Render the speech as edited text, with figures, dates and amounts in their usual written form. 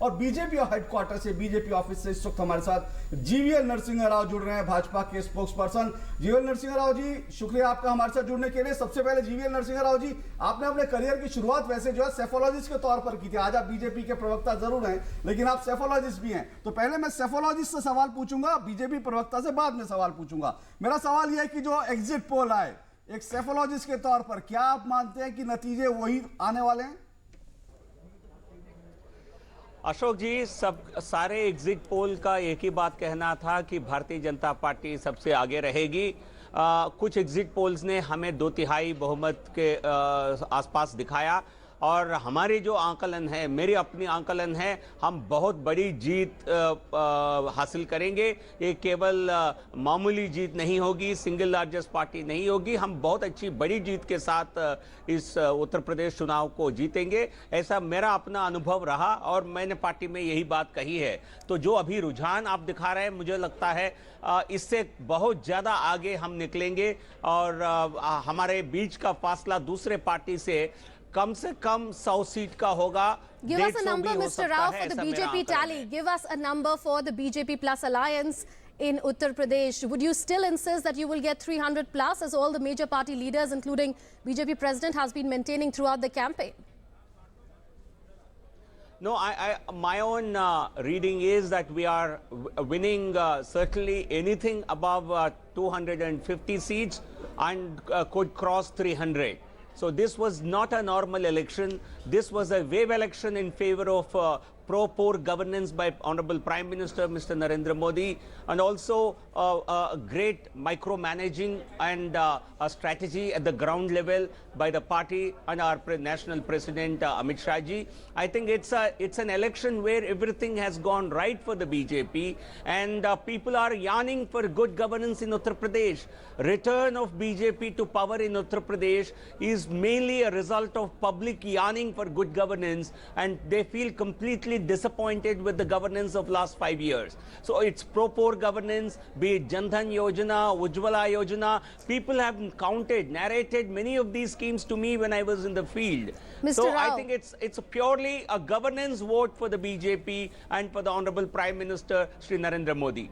और BJP headquarter से, BJP office से इस वक्त हमारे साथ जीवीएल नरसिंह राव जुड़ रहे हैं, भाजपा के स्पोक्स पर्सन। जीवीएल नरसिंह राव जी, शुक्रिया आपका हमारे साथ जुड़ने के लिए। सबसे पहले जीवीएल नरसिंह राव जी, आपने अपने करियर की शुरुआत वैसे जो है सेफोलॉजिस्ट के तौर पर की थी। आज आप बीजेपी के प्रवक्ता जरूर हैं, लेकिन आप सेफोलॉजिस्ट भी हैं। तो पहले मैं सेफोलॉजिस्ट से सवाल पूछूंगा, बीजेपी प्रवक्ता से बाद में सवाल पूछूंगा। मेरा सवाल यह है कि जो एग्जिट पोल आए, एक सेफोलॉजिस्ट के तौर पर क्या आप मानते हैं कि नतीजे वही आने वाले हैं? अशोक जी, सारे एग्जिट पोल का एक ही बात कहना था कि भारतीय जनता पार्टी सबसे आगे रहेगी। कुछ एग्जिट पोल्स ने हमें 2/3 बहुमत के आसपास दिखाया, और हमारी जो आंकलन है, मेरी अपनी आंकलन है, हम बहुत बड़ी जीत हासिल करेंगे। ये केवल मामूली जीत नहीं होगी, सिंगल लार्जेस्ट पार्टी नहीं होगी, हम बहुत अच्छी बड़ी जीत के साथ इस उत्तर प्रदेश चुनाव को जीतेंगे। ऐसा मेरा अपना अनुभव रहा और मैंने पार्टी में यही बात कही है। तो जो अभी रुझान आप दिखा रहे हैं, मुझे लगता है इससे बहुत ज़्यादा आगे हम निकलेंगे, और हमारे बीच का फासला दूसरे पार्टी से कम 100 सीट का होगा। Give us a number, Mr. Rao, for the BJP tally. Give us a number for the BJP plus alliance in Uttar Pradesh. Would you still insist that you will get 300 plus, as all the major party leaders, including BJP president, has been maintaining throughout the campaign? No, my own reading is that we are winning certainly anything above 250 seats and could cross 300. So this was not a normal election. This was a wave election in favor of pro-poor governance by Honorable Prime Minister Mr. Narendra Modi, and also a great micromanaging and a strategy at the ground level by the party and our national president Amit Shah ji. I think it's an election where everything has gone right for the BJP, and people are yearning for good governance in Uttar Pradesh. Return of BJP to power in Uttar Pradesh is mainly a result of public yearning for good governance, and they feel completely disappointed with the governance of last 5 years. So it's pro-poor governance, be it Jan Dhan Yojana, Ujjwala Yojana. People have narrated many of these schemes to me when I was in the field. Mr. So Rao, I think it's purely a governance vote for the BJP and for the Honorable Prime Minister Shri Narendra Modi.